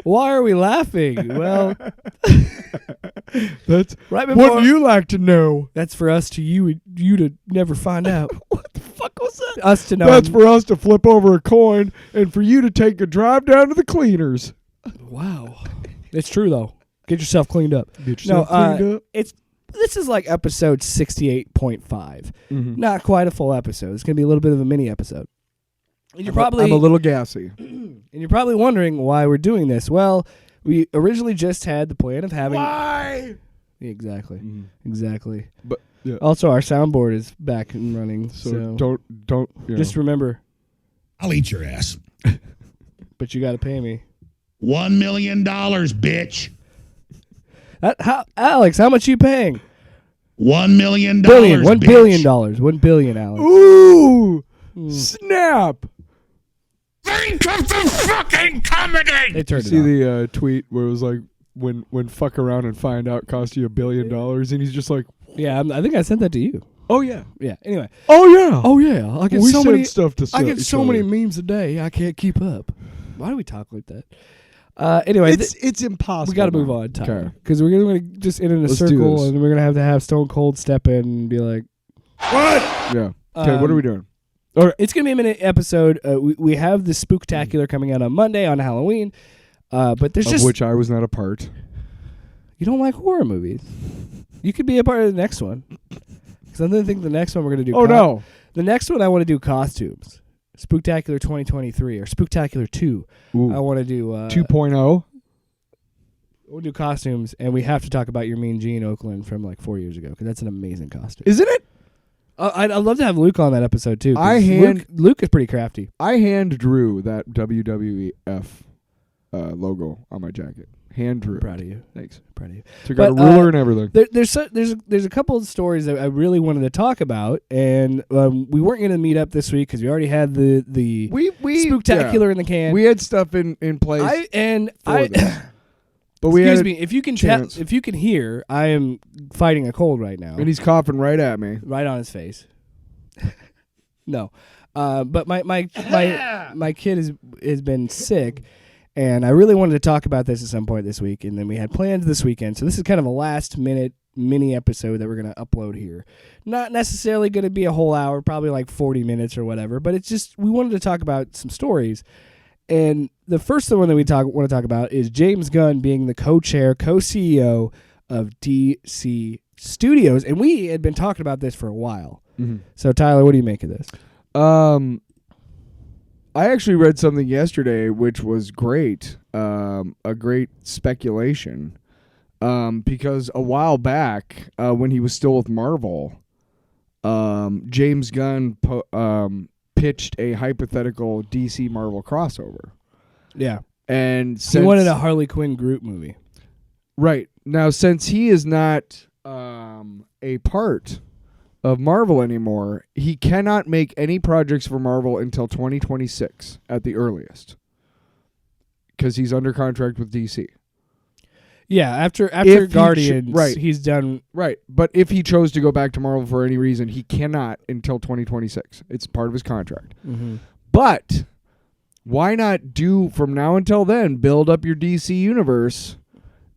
Why are we laughing? Well, that's right before. Wouldn't you like to know? That's for us to you to never find out. What the fuck was that? Us to know. That's for us to flip over a coin and for you to take a drive down to the cleaners. Wow. It's true, though. Get yourself cleaned up. Get yourself cleaned up. This is like episode 68.5. Not quite a full episode. It's going to be a little bit of a mini episode. And I'm a little gassy. And you're probably wondering why we're doing this. Well, we originally just had the plan of having... Why? Exactly. Exactly. But yeah. Also, our soundboard is back and running. So don't just remember. I'll eat your ass. But you got to pay me. $1 million, bitch. Alex, how much are you paying? $1 million. $1 billion. $1 billion, Alex. Ooh! Snap! Think of the fucking comedy! They turned See it the tweet where it was like, when fuck around and find out cost you $1 billion, and he's just like, yeah, I think I sent that to you. oh yeah, Yeah. Anyway. oh yeah, Oh yeah. I get we so send many stuff to. I get each so other. many memes a day. I can't keep up. Why do we talk like that? Anyway, It's impossible. we got to move now. on, Tyler, because we're gonna just end in a Let's do circle, this. and we're gonna have Stone Cold step in and be like, What? Yeah. Okay, what are we doing? It's gonna be a minute episode. We have the Spooktacular coming out on Monday on Halloween, but there's Of which I was not a part. You don't like horror movies. You could be a part of the next one. Because I think the next one we're going to do... Oh, no. The next one I want to do costumes. Spooktacular 2023 or Spooktacular 2. Ooh. I want to do... 2.0. We'll do costumes, and we have to talk about your Mean Gene Oakland from like 4 years ago, because that's an amazing costume. Isn't it? I'd love to have Luke on that episode, too. Luke is pretty crafty. I hand drew that WWF logo on my jacket. Hand drew. I'm proud of you. Thanks. Proud of you. Took out a ruler and everything. There's a couple of stories that I really wanted to talk about, and we weren't going to meet up this week because we already had the Spooktacular in the can. We had stuff in place. But we excuse had me, if you can chance. if you can hear, I am fighting a cold right now. And he's coughing right at me. Right on his face. No. But my kid has been sick, and I really wanted to talk about this at some point this week, and then we had plans this weekend. So this is kind of a last-minute mini episode that we're going to upload here. Not necessarily going to be a whole hour, probably like 40 minutes or whatever, but it's just we wanted to talk about some stories. And the first one that we want to talk about is James Gunn being the co-chair, co-CEO of DC Studios, and we had been talking about this for a while. Mm-hmm. So, Tyler, what do you make of this? I actually read something yesterday which was great, a great speculation, because a while back when he was still with Marvel, James Gunn pitched a hypothetical DC Marvel crossover. Yeah. And he wanted a Harley Quinn group movie. Right. Now, since he is not a part of Marvel anymore, he cannot make any projects for Marvel until 2026 at the earliest, because he's under contract with DC. Yeah, after Guardians, right. He's done. Right, but if he chose to go back to Marvel for any reason, he cannot until 2026. It's part of his contract. Mm-hmm. But why not do from now until then, build up your DC universe,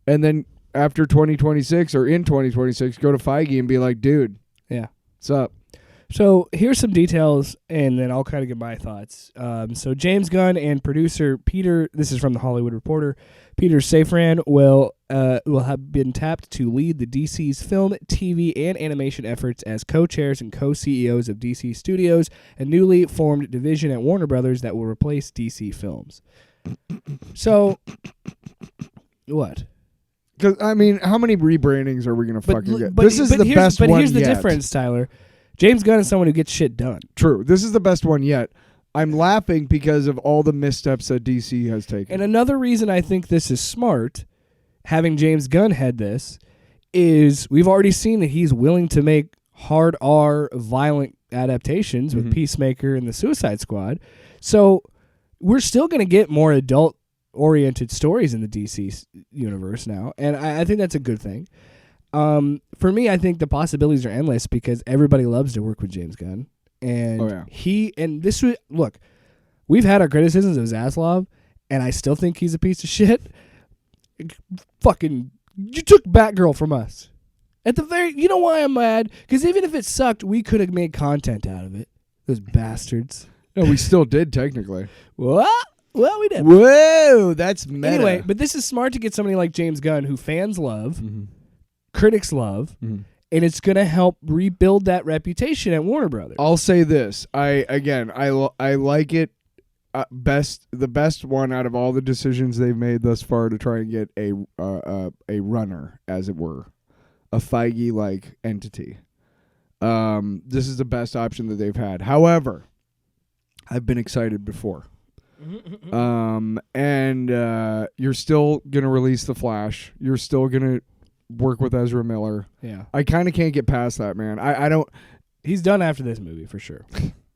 and then after 2026 or in 2026, go to Feige and be like, dude, yeah, what's up? So here's some details, and then I'll kind of give my thoughts. So James Gunn and producer Peter, this is from the Hollywood Reporter, Peter Safran will have been tapped to lead the DC's film, TV, and animation efforts as co-chairs and co-CEOs of DC Studios, a newly formed division at Warner Brothers that will replace DC Films. So, what? Because I mean, how many rebrandings are we gonna fucking get? But, this is the best one yet. But here's the difference, Tyler. James Gunn is someone who gets shit done. True. This is the best one yet. I'm laughing because of all the missteps that DC has taken. And another reason I think this is smart, having James Gunn head this, is we've already seen that he's willing to make hard R violent adaptations with Peacemaker and the Suicide Squad. So we're still going to get more adult-oriented stories in the DC universe now, and I think that's a good thing. For me, I think the possibilities are endless because everybody loves to work with James Gunn. And look, we've had our criticisms of Zaslav, and I still think he's a piece of shit. Fucking, you took Batgirl from us. At the very, you know why I'm mad? Because even if it sucked, we could have made content out of it. Those bastards. No, we still did technically. What? Well, we did. Whoa, that's meta. Anyway, but this is smart to get somebody like James Gunn, who fans love, Mm-hmm. critics love, and it's going to help rebuild that reputation at Warner Brothers. I'll say this. I like it the best one out of all the decisions they've made thus far to try and get a runner, as it were, a Feige-like entity. This is the best option that they've had. However, I've been excited before. And you're still going to release The Flash. You're still going to work with Ezra Miller. Yeah. I kind of can't get past that, man. I don't. He's done after this movie for sure.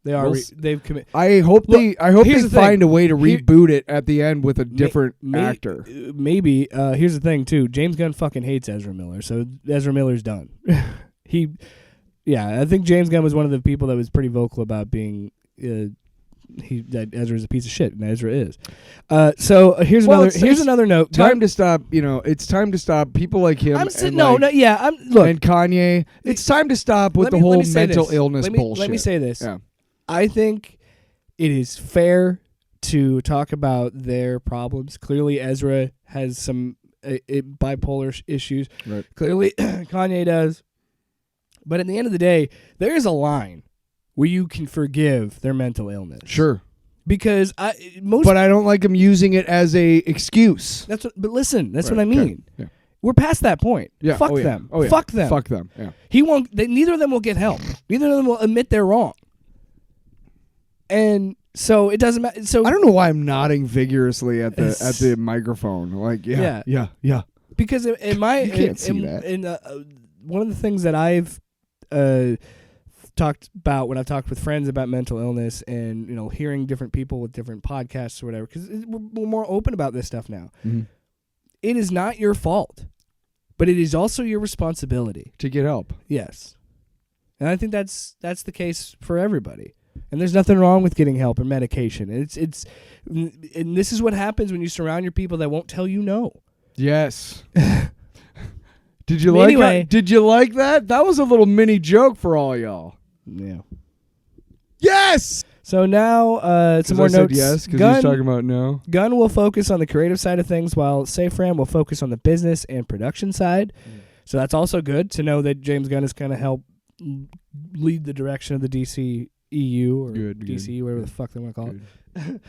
They are. They've committed. I hope Look, they here's the find thing. a way to reboot it at the end with a different actor. Maybe. Here's the thing too. James Gunn fucking hates Ezra Miller, so Ezra Miller's done. I think James Gunn was one of the people that was pretty vocal about being that Ezra's a piece of shit, and Ezra is. So here's another note. Time to stop. It's time to stop people like him. Look, and Kanye. It's time to stop with the whole mental illness bullshit. Let me say this. Yeah. I think it is fair to talk about their problems. Clearly, Ezra has some bipolar issues. Right. Clearly, Kanye does. But at the end of the day, there is a line where you can forgive their mental illness. Sure. Because but I don't like him using it as a excuse. But listen, that's Right, what I mean. okay, yeah. We're past that point. Yeah. Fuck Oh, yeah. them. Oh, yeah. Fuck them. Fuck them. Yeah. Neither of them will get help. Neither of them will admit they're wrong. And so it doesn't matter. So I don't know why I'm nodding vigorously at the microphone. Like, yeah. Because in my You can't see that. In one of the things that I've talked about when I've talked with friends about mental illness and hearing different people with different podcasts or whatever, because we're more open about this stuff now. Mm-hmm. It is not your fault, but it is also your responsibility To get help. Yes, and I think that's the case for everybody. And there's nothing wrong with getting help or medication. And this is what happens when you surround your people that won't tell you no. Yes. Did you like that? Did you like that? That was a little mini joke for all y'all. Yeah. Yes. So now some more I said notes. yes, because he's talking about no. Gunn will focus on the creative side of things, while Safran will focus on the business and production side. So that's also good to know that James Gunn is going to help lead the direction of the DCEU or DCEU, whatever the fuck they want to call it.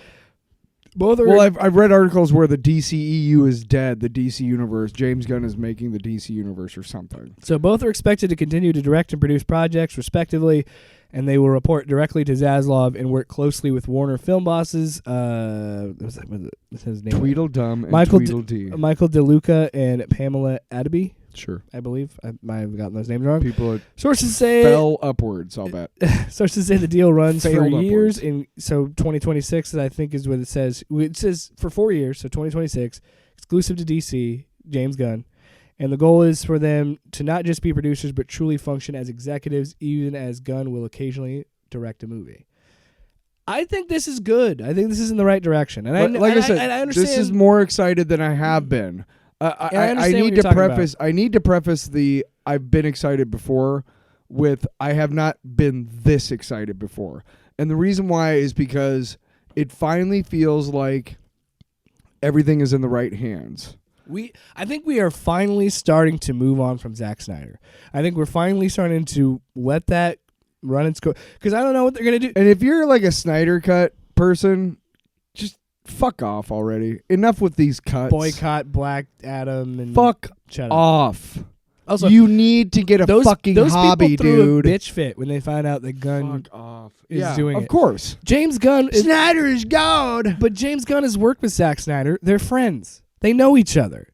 Both are. Well, I've read articles where the DCEU is dead, the DC universe. James Gunn is making the DC universe or something. So both are expected to continue to direct and produce projects, respectively, and they will report directly to Zaslav and work closely with Warner film bosses. What's his name? Tweedledum and Michael Tweedledee. Michael DeLuca and Pamela Adeby. Sure. I believe. I might have gotten those names wrong. People Sources say fell upwards, I'll bet. Sources say the deal runs for Failed years, upwards. so 2026, I think, is what it says. It says for 4 years, so 2026, exclusive to DC, James Gunn. And the goal is for them to not just be producers, but truly function as executives, even as Gunn will occasionally direct a movie. I think this is good. I think this is in the right direction. And I said, I understand. this is more excited than I have been. I need to preface. I need to preface the I've been excited before with I have not been this excited before, and the reason why is because it finally feels like everything is in the right hands. I think we are finally starting to move on from Zack Snyder. I think we're finally starting to let that run its course, because I don't know what they're gonna do. And if you're like a Snyder Cut person, just fuck off already. Enough with these cuts. Boycott Black Adam and Fuck shut up. off. Also, you need to get a fucking hobby, people threw dude. a bitch fit when they found out that Gunn Fuck off. is doing of it. course. James Gunn Snyder is God. But James Gunn has worked with Zack Snyder. They're friends. They know each other.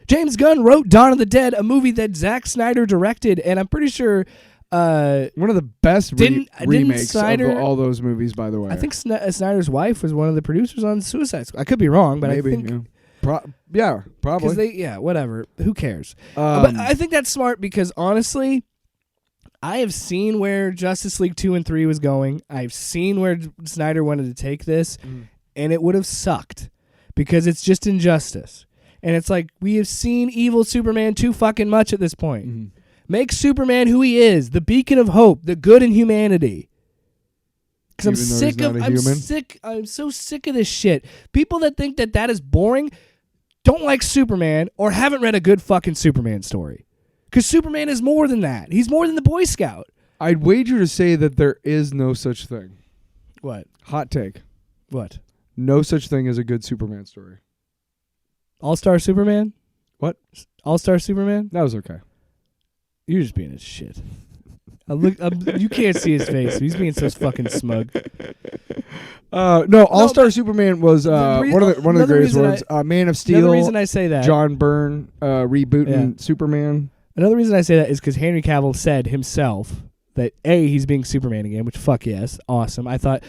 James Gunn wrote Dawn of the Dead, a movie that Zack Snyder directed, and I'm pretty sure one of the best remakes Snyder, of all those movies, by the way. I think Snyder's wife was one of the producers on Suicide Squad. I could be wrong, but maybe. I think Probably. Whatever. Who cares? But I think that's smart because honestly, I have seen where Justice League 2 and 3 was going. I've seen where Snyder wanted to take this, and it would have sucked because it's just injustice. And it's like, we have seen evil Superman too fucking much at this point. Mm-hmm. Make Superman who he is, the beacon of hope, the good in humanity. Because I'm Even though sick he's of, not a human? I'm so sick of this shit. People that think that that is boring don't like Superman or haven't read a good fucking Superman story. Because Superman is more than that. He's more than the Boy Scout. I'd wager to say that there is no such thing. What? Hot take. What? No such thing as a good Superman story. All-Star Superman? What? All-Star Superman? That was okay. You're just being a shit. You can't see his face. He's being so fucking smug. No, All-Star Superman was one of the another greatest reason ones. Man of Steel. Another reason I say that. John Byrne rebooting Superman. Another reason I say that is because Henry Cavill said himself that he's being Superman again, which fuck yes, awesome. I thought,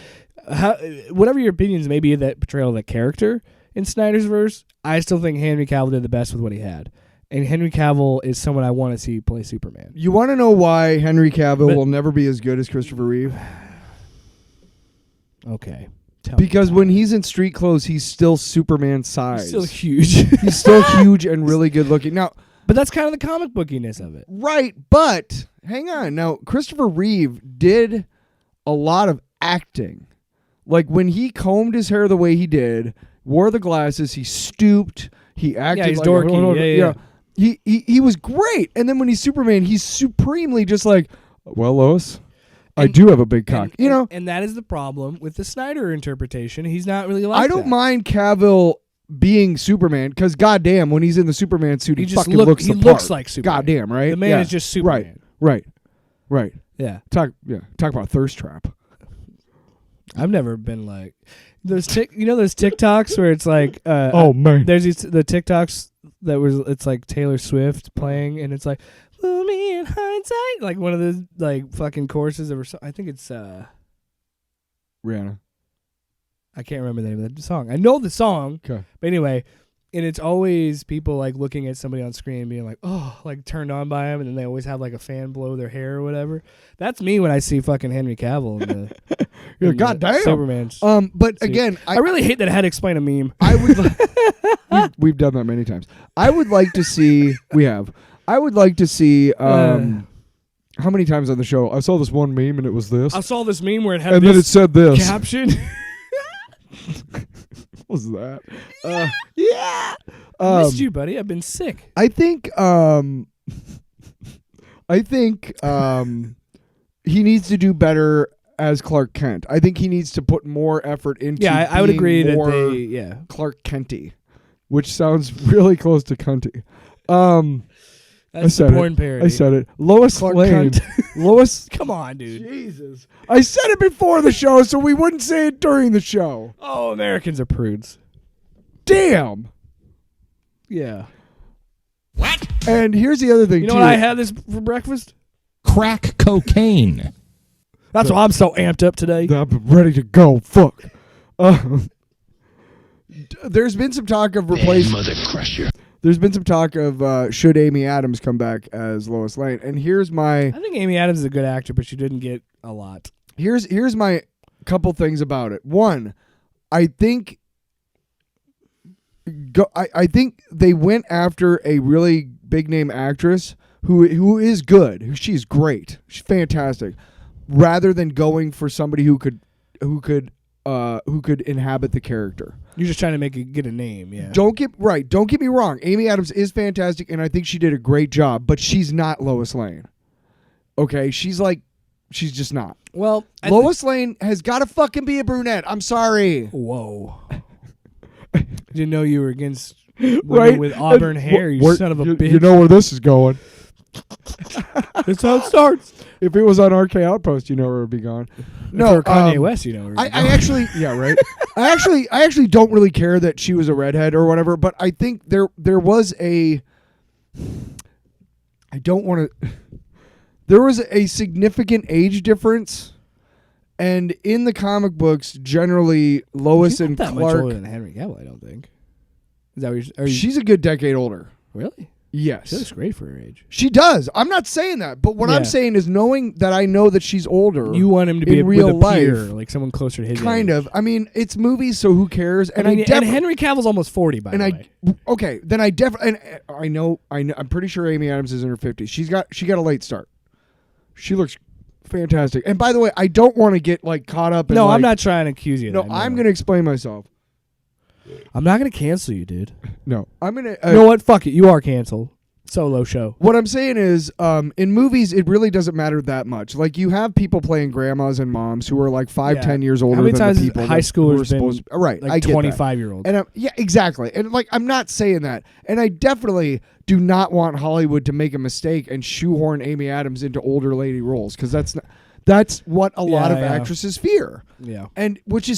whatever your opinions may be of that portrayal of that character in Snyder's verse, I still think Henry Cavill did the best with what he had. And Henry Cavill is someone I want to see play Superman. You want to know why Henry Cavill will never be as good as Christopher Reeve? Okay. Because when he's in street clothes, he's still Superman size. He's still huge. He's still huge and really good looking. Now, but that's kind of the comic bookiness of it. right, but hang on. Now, Christopher Reeve did a lot of acting. Like when he combed his hair the way he did, wore the glasses, he stooped, he acted he's like dorky. Yeah. He was great. And then when he's Superman, he's supremely just like, well, Lois, I do have a big cock. And that is the problem with the Snyder interpretation. He's not really like I don't mind Cavill being Superman because goddamn, when he's in the Superman suit, he just fucking looks the part. looks like Superman. Goddamn, right? The man is just Superman. Right. Yeah. Talk about thirst trap. I've never been like those those TikToks where it's like Oh man. there's the TikToks it's like Taylor Swift playing and it's like "Fool me in hindsight," like one of those like fucking choruses I think it's Rihanna. I can't remember the name of the song. I know the song. Okay. But anyway, and it's always people like looking at somebody on screen and being like, oh, like turned on by him, and then they always have like a fan blow their hair or whatever. That's me when I see fucking Henry Cavill in the, You're goddamn Superman's. But suit. again, I really hate that I had to explain a meme. I would we've done that many times. I would like to see I would like to see how many times on the show I saw this one meme and it was this. I saw this meme where it had and this then it said this caption. What was that? Yeah. I missed you, buddy. I've been sick. I think he needs to do better as Clark Kent. I think he needs to put more effort into I would agree that they Clark Kenty, which sounds really close to cunty. That's the porn parody. I said it. Lois Clark Lane. Cunt. Lois. Come on, dude. Jesus. I said it before the show so we wouldn't say it during the show. Oh, Americans are prudes. Damn. Yeah. What? And here's the other thing, You know too. what I had this for breakfast? Crack cocaine. That's why I'm so amped up today. I'm ready to go. Fuck. There's been some talk of replacement. Mother crusher. There's been some talk of should Amy Adams come back as Lois Lane. And here's my I think Amy Adams is a good actor, but she didn't get a lot. here's my couple things about it. One, I think I think they went after a really big name actress who is good. She's great. She's fantastic. Rather than going for somebody who could inhabit the character. You're just trying to get a name, yeah. Don't get me wrong. Amy Adams is fantastic, and I think she did a great job. But she's not Lois Lane. Okay, she's just not. Well, Lois Lane has got to fucking be a brunette. I'm sorry. Whoa. Didn't know you were against women Right? with auburn hair. You son of a bitch. You know where this is going. That's how it starts. If it was on RK Outpost, you know where it would be gone. No, Kanye West, you know. I actually, yeah, right. I actually don't really care that she was a redhead or whatever, but I think there was a. I don't want to. There was a significant age difference, and in the comic books, generally Lois She's and not that Clark. much older than Henry Cavill, I don't think. Is that what you're, She's a good decade older. really? Yes. She looks great for her age. She does. I'm not saying that, but what I'm Yeah. saying is knowing that I know that she's older. You want him to be in with real a peer, life, like someone closer to his kind age. of. I mean, it's movies, so who cares? And and definitely Henry Cavill's almost 40, by the way. okay, then I definitely. I know. I'm pretty sure Amy Adams is in her 50s. She got a late start. She looks fantastic. And by the way, I don't want to get like caught up in No, like, I'm not trying to accuse you of No, that. I'm going to explain myself. I'm not going to cancel you, dude. No, I'm going to You know what? Fuck it. You are canceled. Solo show. What I'm saying is, in movies, it really doesn't matter that much. Like, you have people playing grandmas and moms who are like 5, Yeah. 10 years older How many than times the people high who are schoolers been supposed to. Right, I like get that. 25-year-olds? And yeah, exactly. And like, I'm not saying that. And I definitely do not want Hollywood to make a mistake and shoehorn Amy Adams into older lady roles, because that's what a lot of actresses fear. Yeah. And which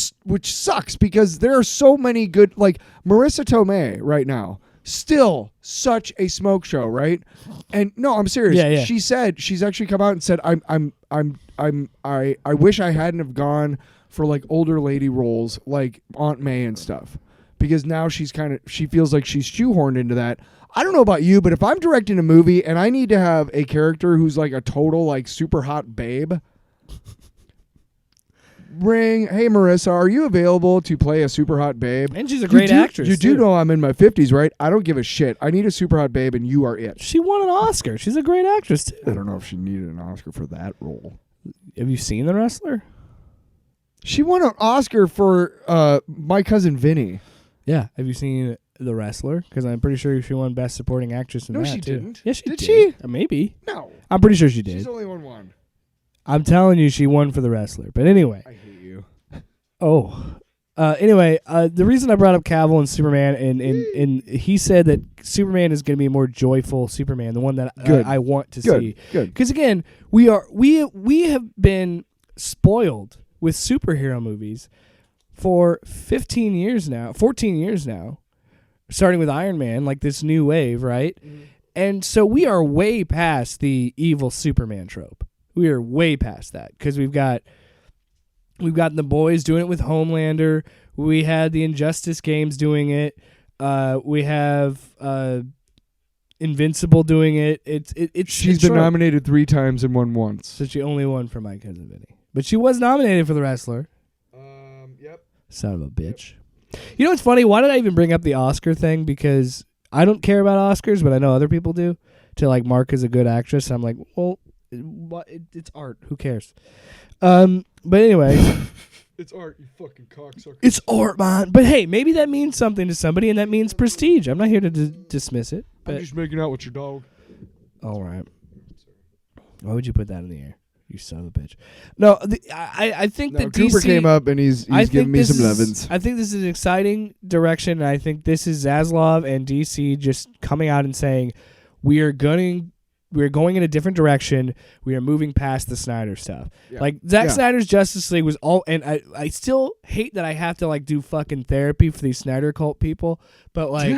sucks, because there are so many good, like Marissa Tomei right now. Still such a smoke show, right? And no, I'm serious. Yeah. She said, she's actually come out and said, I wish I hadn't have gone for like older lady roles like Aunt May and stuff, because now she feels like she's shoehorned into that. I don't know about you, but if I'm directing a movie and I need to have a character who's like a total like super hot babe, hey Marissa, are you available to play a super hot babe? And she's a great actress. You do too. know I'm in my 50s, right? I don't give a shit. I need a super hot babe, and you are it. She won an Oscar. She's a great actress too. I don't know if she needed an Oscar for that role. Have you seen The Wrestler? She won an Oscar for My Cousin Vinny. Yeah. Have you seen The Wrestler? Because I'm pretty sure she won Best Supporting Actress in No, that she too. didn't. Yes, she Did did. she? Maybe. No. I'm pretty sure she did. She's only won one. I'm telling you, she won for The Wrestler. But anyway. I hate you. Anyway, the reason I brought up Cavill and Superman, and he said that Superman is going to be a more joyful Superman, the one that I want to see. Good. Because again, we have been spoiled with superhero movies for 14 years now, starting with Iron Man, like this new wave, right? Mm-hmm. And so we are way past the evil Superman trope. We are way past that, because we've got the boys doing it with Homelander. We had the Injustice games doing it. We have Invincible doing it. She's been nominated 3 times and won once. So she only won for My Cousin Vinny, but she was nominated for The Wrestler. Yep. Son of a bitch. You know what's funny? Why did I even bring up the Oscar thing? Because I don't care about Oscars, but I know other people do. To like mark as a good actress, I'm like, well, it's art. Who cares? But anyway. It's art, you fucking cocksucker. It's art, man. But hey, maybe that means something to somebody, and that means prestige. I'm not here to dismiss it. But I'm just making out with your dog. all right. Why would you put that in the air? You son of a bitch. No, I think that Cooper DC came up and he's giving me some levins. I think this is an exciting direction, and I think this is Zaslav and DC just coming out and saying we're going in a different direction. We are moving past the Snyder stuff. Yeah. Like Zack Snyder's Justice League was all, and I still hate that I have to like do fucking therapy for these Snyder cult people. But like,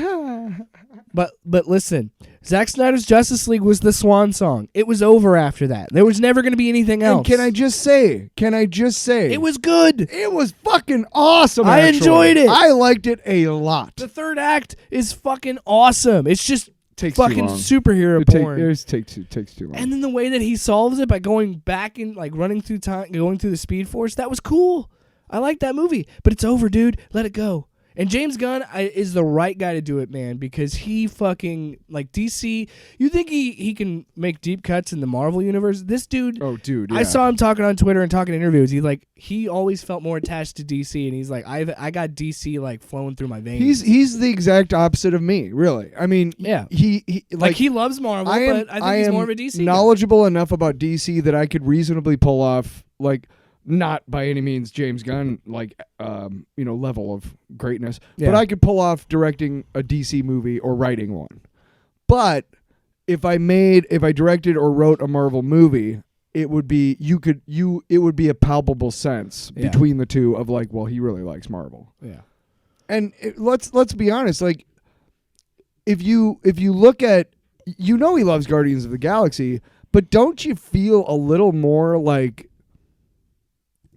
but listen, Zack Snyder's Justice League was the swan song. It was over after that. There was never going to be anything else. And can I just say, it was good. It was fucking awesome. I actually. enjoyed it. I liked it a lot. The third act is fucking awesome. It's just Takes fucking too long. superhero porn. It takes too long. And then the way that he solves it by going back and like running through time, going through the Speed Force, that was cool. I like that movie, but it's over, dude. Let it go. And James Gunn is the right guy to do it, man, because he fucking, like, DC, you think he can make deep cuts in the Marvel universe? This dude, yeah. I saw him talking on Twitter and talking in interviews. He always felt more attached to DC, and he's like, I got DC, like, flowing through my veins. He's the exact opposite of me, really. I mean, yeah. He he loves Marvel, but I think he's more of a DC knowledgeable enough about DC that I could reasonably pull off, like, not by any means James Gunn, like, level of greatness, but I could pull off directing a DC movie or writing one. But if I directed or wrote a Marvel movie, it would be a palpable sense between the two of like, well, he really likes Marvel. Yeah. And let's be honest, like, if you look at, he loves Guardians of the Galaxy, but don't you feel a little more like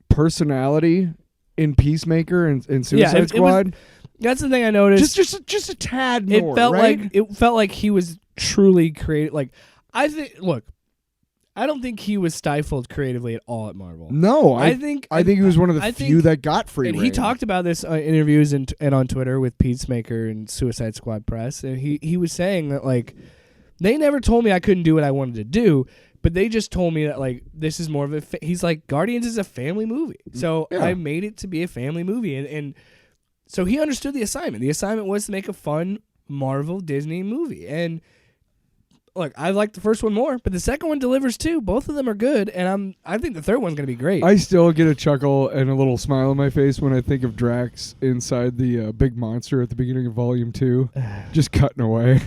personality in Peacemaker and Suicide Squad? That's the thing I noticed. Just a tad more. It felt right? it felt like he was truly creative. Like I think, look, I don't think he was stifled creatively at all at Marvel. No, I think he was one of the few that got free And reign. he talked about this in interviews and on Twitter with Peacemaker and Suicide Squad Press, and he was saying that like they never told me I couldn't do what I wanted to do, but they just told me that like this is more of a. He's like Guardians is a family movie, so I made it to be a family movie, and so he understood the assignment. The assignment was to make a fun Marvel Disney movie, and look, I like the first one more, but the second one delivers too. Both of them are good, and I think the third one's gonna be great. I still get a chuckle and a little smile on my face when I think of Drax inside the big monster at the beginning of Volume 2, just cutting away.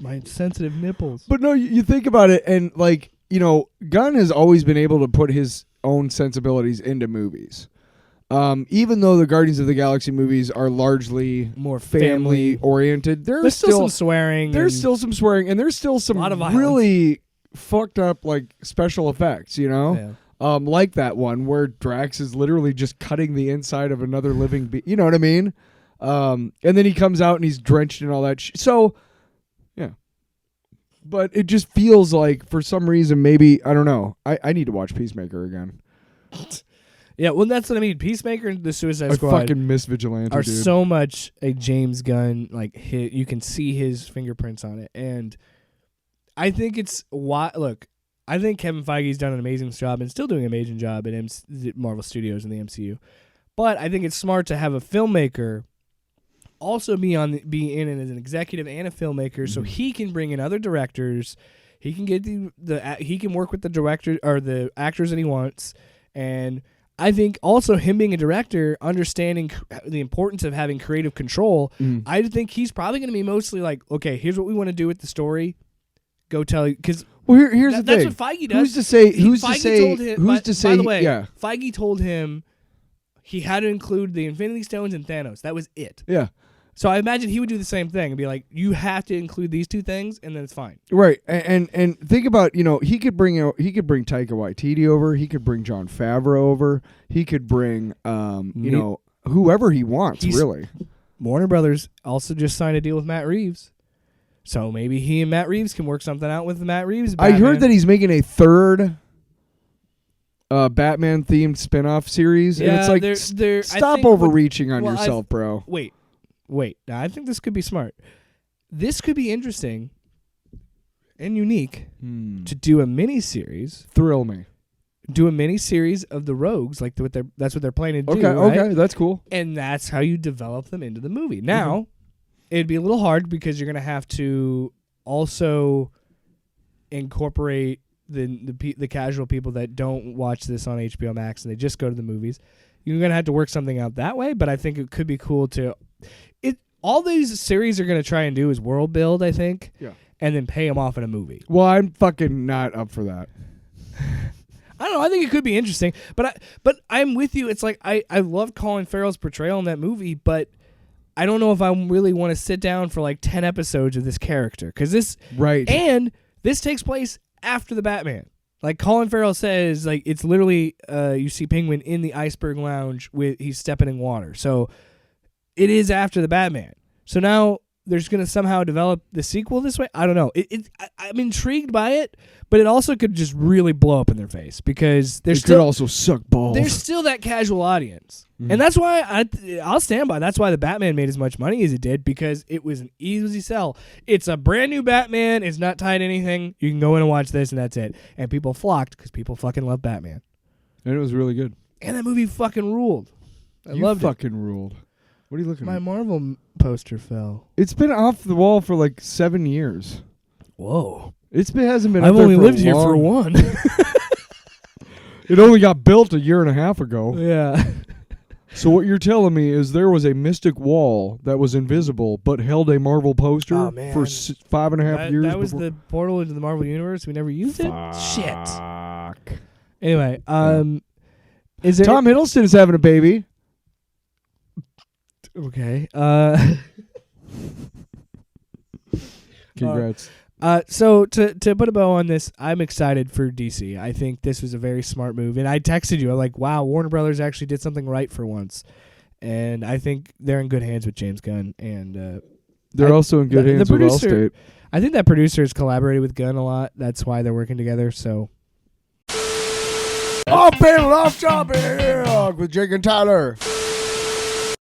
My sensitive nipples. But no, you think about it, and like Gunn has always been able to put his own sensibilities into movies. Even though the Guardians of the Galaxy movies are largely more family oriented, there's still some swearing. There's still some swearing, and there's still some really fucked up like special effects. Like that one where Drax is literally just cutting the inside of another living you know what I mean? And then he comes out and he's drenched in all that so yeah. But it just feels like for some reason maybe I don't know. I need to watch Peacemaker again. Yeah, well, that's what I mean. Peacemaker and the Suicide Squad I fucking miss Vigilante, are dude. so much a James Gunn like hit. You can see his fingerprints on it, and I think it's why. Look, I think Kevin Feige's done an amazing job and still doing an amazing job at Marvel Studios and the MCU. But I think it's smart to have a filmmaker also be in it as an executive and a filmmaker, so he can bring in other directors. He can get he can work with the director or the actors that he wants, and I think also him being a director, understanding the importance of having creative control, I think he's probably going to be mostly like, okay, here's what we want to do with the story. Go tell you, because here's the thing. That's what Feige does. Who's to say? By the way, yeah. Feige told him he had to include the Infinity Stones and Thanos. That was it. Yeah. So I imagine he would do the same thing and be like, you have to include these two things, and then it's fine. Right. And think about, he could bring Taika Waititi over, he could bring Jon Favreau over, he could bring whoever he wants, really. Warner Brothers also just signed a deal with Matt Reeves. So maybe he and Matt Reeves can work something out with the Matt Reeves Batman. I heard that he's making a third Batman themed spin-off series. Yeah, and it's like stop overreaching on yourself, bro. Wait. Now, I think this could be smart. This could be interesting and unique to do a mini-series. Thrill me. Do a mini-series of the Rogues, like that's what they're planning to do. Okay, that's cool. And that's how you develop them into the movie. Now, it'd be a little hard because you're going to have to also incorporate the casual people that don't watch this on HBO Max and they just go to the movies. You're going to have to work something out that way, but I think it could be cool to... All these series are going to try and do is world build, I think, and then pay them off in a movie. Well, I'm fucking not up for that. I don't know. I think it could be interesting, but I'm with you. It's like I love Colin Farrell's portrayal in that movie, but I don't know if I really want to sit down for like 10 episodes of this character because this takes place after the Batman. Like Colin Farrell says, like it's literally you see Penguin in the Iceberg Lounge he's stepping in water, so. It is after the Batman. So now there's going to somehow develop the sequel this way. I don't know. I'm intrigued by it, but it also could just really blow up in their face because could also suck balls. There's still that casual audience. And that's why I'll stand by. That's why the Batman made as much money as it did because it was an easy sell. It's a brand new Batman. It's not tied to anything. You can go in and watch this and that's it. And people flocked because people fucking love Batman. And it was really good. And that movie fucking ruled. I loved it. You fucking ruled. What are you looking at? My Marvel poster fell. It's been off the wall for like 7 years. Whoa. Hasn't been. I've only lived here for one. It only got built a year and a half ago. Yeah. So what you're telling me is there was a mystic wall that was invisible but held a Marvel poster for 5.5 years. That was the portal into the Marvel universe. We never used it. Shit. Anyway, is there Tom Hiddleston is having a baby? Okay. Congrats. So to put a bow on this, I'm excited for DC. I think this was a very smart move, and I texted you. I'm like, "Wow, Warner Brothers actually did something right for once." and I think they're in good hands with James Gunn. And They're also in good hands with Allstate. I think that producer has collaborated with Gunn a lot. That's why they're working together. So, Off panel, off topic with Jake and Tyler.